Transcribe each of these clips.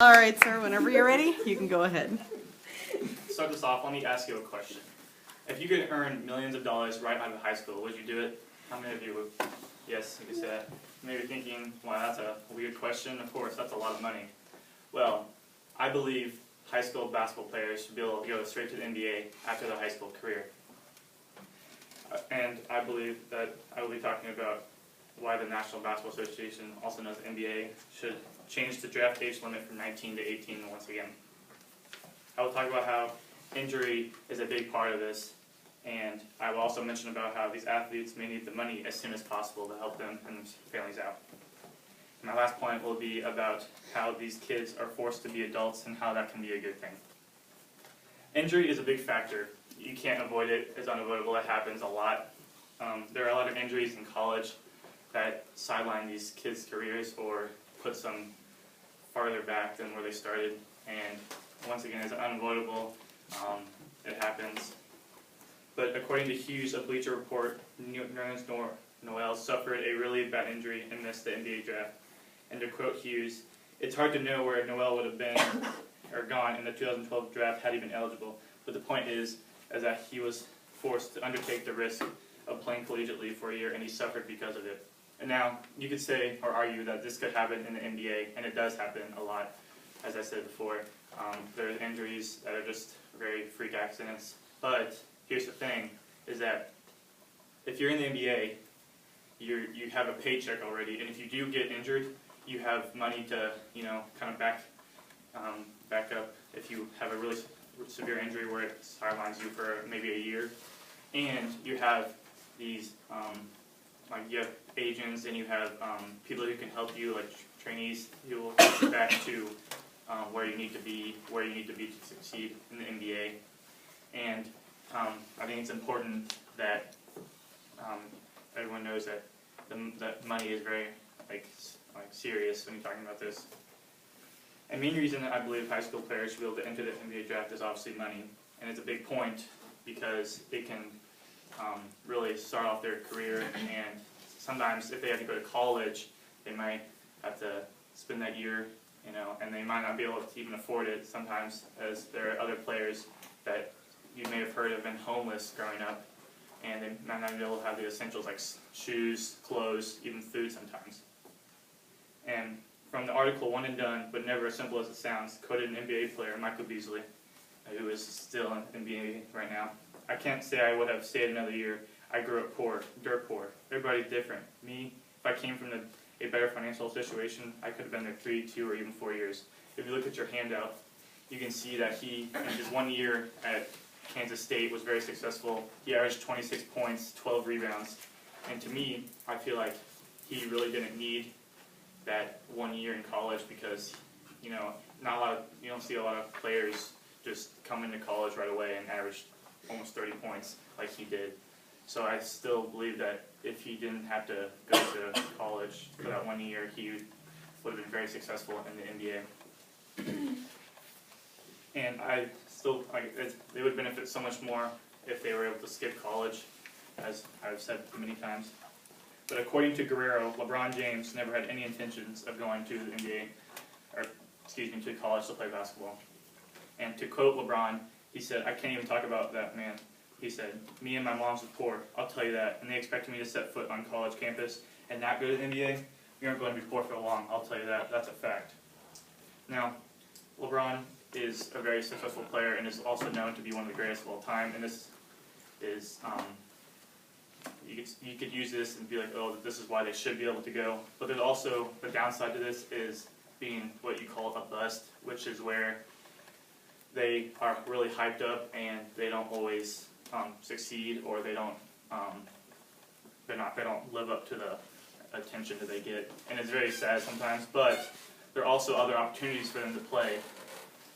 All right, sir, whenever you're ready, you can go ahead. To start this off, let me ask you a question. If you could earn millions of dollars right out of high school, would you do it? How many of you would? Yes, you can say that. Maybe thinking, wow, that's a weird question. Of course, that's a lot of money. Well, I believe high school basketball players should be able to go straight to the NBA after their high school career. And I believe that I will be talking about why the National Basketball Association, also known as the NBA, should change the draft age limit from 19 to 18 once again. I will talk about how injury is a big part of this, and I will also mention about how these athletes may need the money as soon as possible to help them and their families out. My last point will be about how these kids are forced to be adults and how that can be a good thing. Injury is a big factor. You can't avoid it. It's unavoidable. It happens a lot. There are a lot of injuries in college that sideline these kids' careers or puts them farther back than where they started. And once again, it's unavoidable. It happens. But according to Hughes of Bleacher Report, Nerlens Noel suffered a really bad injury and missed the NBA draft. And to quote Hughes, "It's hard to know where Noel would have been or gone in the 2012 draft had he been eligible. But the point is that he was forced to undertake the risk of playing collegiately for a year, and he suffered because of it." And now, you could say or argue that this could happen in the NBA, and it does happen a lot, as I said before. There are injuries that are just very freak accidents. But here's the thing, is that if you're in the NBA, you have a paycheck already, and if you do get injured, you have money to, kind of back up if you have a really severe injury where it sidelines you for maybe a year. And you have these, you have agents, and you have people who can help you, like trainees, who will get you back to where you need to be to succeed in the NBA. And I think it's important that everyone knows that that money is very serious when you're talking about this. And the main reason that I believe high school players should be able to enter the NBA draft is obviously money, and it's a big point because it can really start off their career. And sometimes, if they have to go to college, they might have to spend that year, and they might not be able to even afford it sometimes, as there are other players that you may have heard have been homeless growing up, and they might not be able to have the essentials like shoes, clothes, even food sometimes. And from the article One and Done, but never as simple as it sounds, quoted an NBA player, Micah, who is still in NBA right now. "I can't say I would have stayed another year. I grew up poor, dirt poor. Everybody's different. Me, if I came from a better financial situation, I could have been there 3, 2, or even 4 years." If you look at your handout, you can see that he, in his 1 year at Kansas State, was very successful. He averaged 26 points, 12 rebounds. And to me, I feel like he really didn't need that 1 year in college because, you don't see a lot of players just come into college right away and average almost 30 points like he did. So I still believe that if he didn't have to go to college for that 1 year, he would have been very successful in the NBA. And I still, they would benefit so much more if they were able to skip college, as I've said many times. But according to Guerrero, LeBron James never had any intentions of going to the NBA, to college to play basketball. And to quote LeBron, he said, "I can't even talk about that, man." He said, "Me and my mom's were poor, I'll tell you that, and they expected me to set foot on college campus and not go to the NBA. We aren't going to be poor for long, I'll tell you that. That's a fact." Now, LeBron is a very successful player and is also known to be one of the greatest of all time, and this is, you could use this and be like, oh, this is why they should be able to go. But there's also, the downside to this is being what you call a bust, which is where they are really hyped up and they don't always succeed, or they don't live up to the attention that they get. And it's very sad sometimes, but there are also other opportunities for them to play,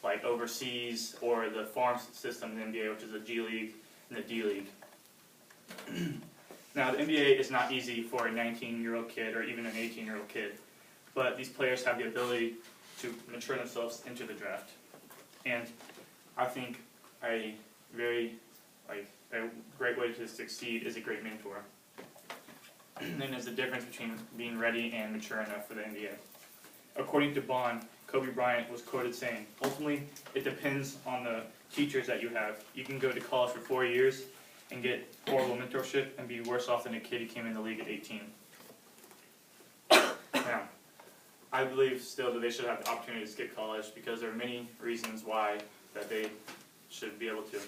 like overseas or the farm system in the NBA, which is the G League and the D League. Now, the NBA is not easy for a 19-year-old kid or even an 18-year-old kid, but these players have the ability to mature themselves into the draft. And I think a great way to succeed is a great mentor. And there's a difference between being ready and mature enough for the NBA. According to Bond, Kobe Bryant was quoted saying, ultimately, it depends on the teachers that you have. You can go to college for 4 years and get horrible mentorship and be worse off than a kid who came in the league at 18. Now, I believe still that they should have the opportunity to skip college because there are many reasons why that they should be able to.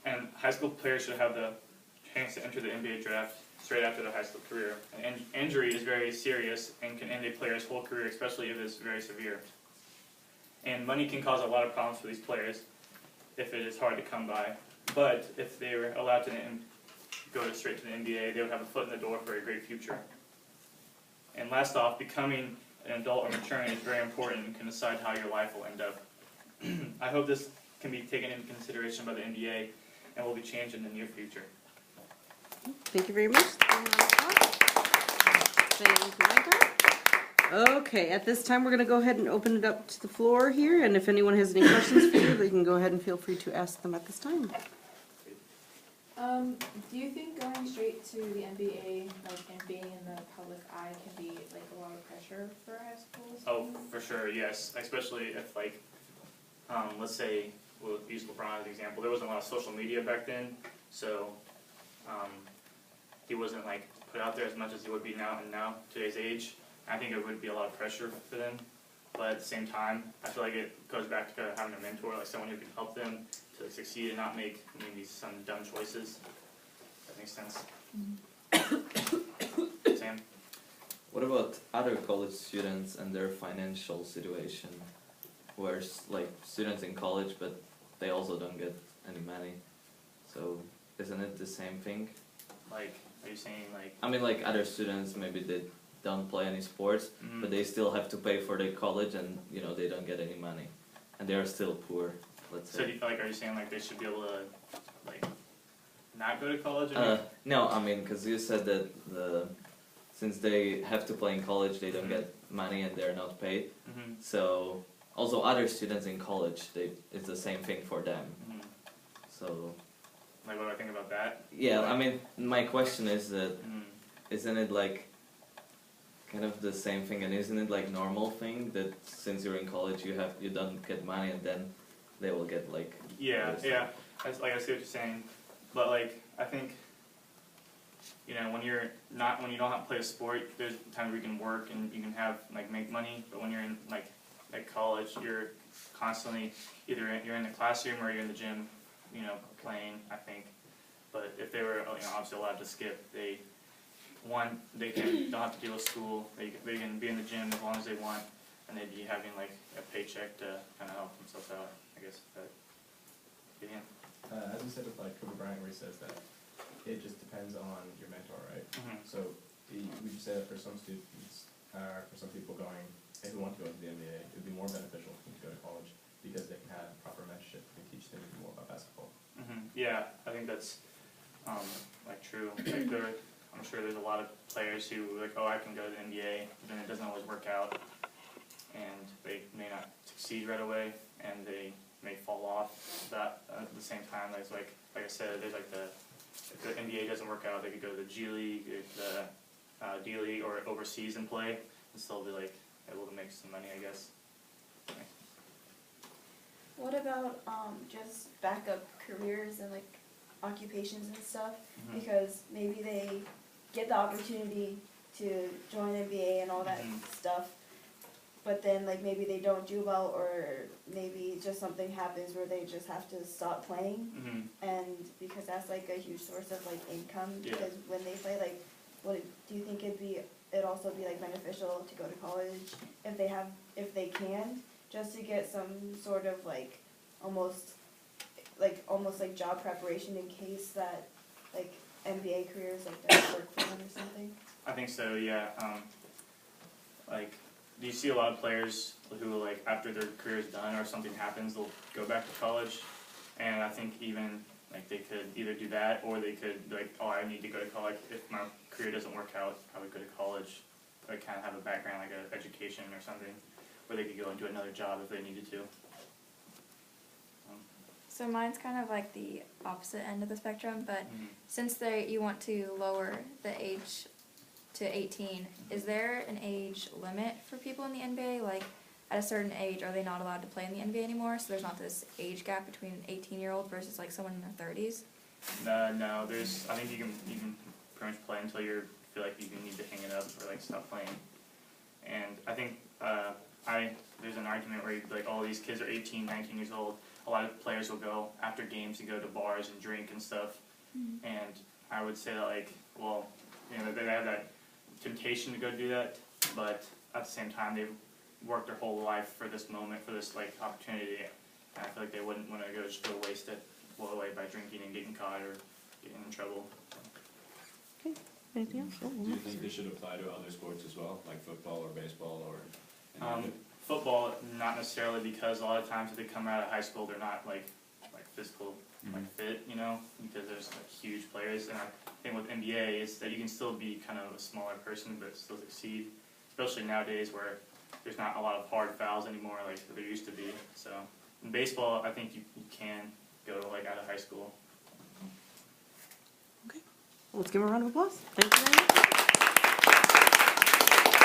And high school players should have the chance to enter the NBA draft straight after their high school career. An injury is very serious and can end a player's whole career, especially if it's very severe. And money can cause a lot of problems for these players if it is hard to come by. But if they were allowed to go straight to the NBA, they would have a foot in the door for a great future. And last off, becoming an adult or maturing is very important and can decide how your life will end up. I hope this can be taken into consideration by the NBA and will be changed in the near future. Thank you very much. Thank you, Micah. Okay, at this time we're going to go ahead and open it up to the floor here, and if anyone has any questions for you, they can go ahead and feel free to ask them at this time. Do you think going straight to the NBA, like, and being in the public eye can be, like, a lot of pressure for high school students? Oh, for sure, yes. Especially if, like, let's say, we'll use LeBron as an example. There wasn't a lot of social media back then, so he wasn't, like, put out there as much as he would be now today's age. I think it would be a lot of pressure for them. But at the same time, I feel like it goes back to having a mentor, like someone who can help them to succeed and not make maybe some dumb choices. That makes sense. Sam? What about other college students and their financial situation? Where like students in college, but they also don't get any money. So isn't it the same thing? Like, are you saying like? I mean, like other students, maybe they don't play any sports, but they still have to pay for their college, and you know they don't get any money, and they are still poor. Let's say. So do you feel like, are you saying like they should be able to like not go to college? No, I mean, because you said that since they have to play in college, they don't get money and they're not paid. So also other students in college, it's the same thing for them. So. Like, what do I think about that? Yeah, I mean, my question is that isn't it like kind of the same thing, and isn't it like normal thing that since you're in college you don't get money and then they will get like yeah. I see what you're saying, but like I think you know when you don't have to play a sport, there's times where you can work and you can have like make money, but when you're in like college, you're constantly either you're in the classroom or you're in the gym, you know, playing. I think, but if they were obviously allowed to skip, they don't have to deal with school. They can be in the gym as long as they want, and they'd be having like a paycheck to kind of help themselves out. I guess. As you said with like Kobe Bryant, where he says that it just depends on your mentor, right? So we just say that for some students, for some people going, who want to go into the NBA, it would be more beneficial for them to go to college because they can have proper mentorship and teach them more about basketball. Yeah, I think that's like true. Like I'm sure there's a lot of players who like, oh, I can go to the NBA, but then it doesn't always work out, and they may not succeed right away, and they may fall off. But at the same time, there's like I said, there's like if the NBA doesn't work out, they could go to the G League, the D League, or overseas and play, and still be like able to make some money, I guess. What about just backup careers and like occupations and stuff? Because maybe they get the opportunity to join NBA and all that stuff, but then like maybe they don't do well, or maybe just something happens where they just have to stop playing, and because that's like a huge source of like income. Because when they play, like, what do you think it'd also be like beneficial to go to college if they can, just to get some sort of like almost like job preparation in case that like NBA careers like doesn't work for them or something? I think so, yeah. Like, do you see a lot of players who like after their career is done or something happens, they'll go back to college, and I think even like they could either do that or they could like, oh, I need to go to college. If my career doesn't work out, I would go to college. Like kind of have a background like an education or something, where they could go and do another job if they needed to. So mine's kind of like the opposite end of the spectrum, but since you want to lower the age to 18, is there an age limit for people in the NBA? Like, at a certain age, are they not allowed to play in the NBA anymore? So there's not this age gap between an 18-year-old versus like someone in their 30s. No, I think you can pretty much play until you feel like you need to hang it up or like stop playing. And I think there's an argument where like all these kids are 18, 19 years old. A lot of players will go after games and go to bars and drink and stuff. Mm-hmm. And I would say that like, well, you know, they have that temptation to go do that, but at the same time they've worked their whole life for this moment, for this like opportunity. And I feel like they wouldn't want to just go waste it, blow away by drinking and getting caught or getting in trouble. Anything else? Oh, Do you think this should apply to other sports as well, like football or baseball or? any other? Football, not necessarily, because a lot of times if they come out of high school, they're not like physical, like fit, you know, because there's like huge players. And I think with NBA is that you can still be kind of a smaller person but still succeed, especially nowadays where there's not a lot of hard fouls anymore like there used to be. So in baseball, I think you can go like out of high school. Let's give him a round of applause. Thank you very much.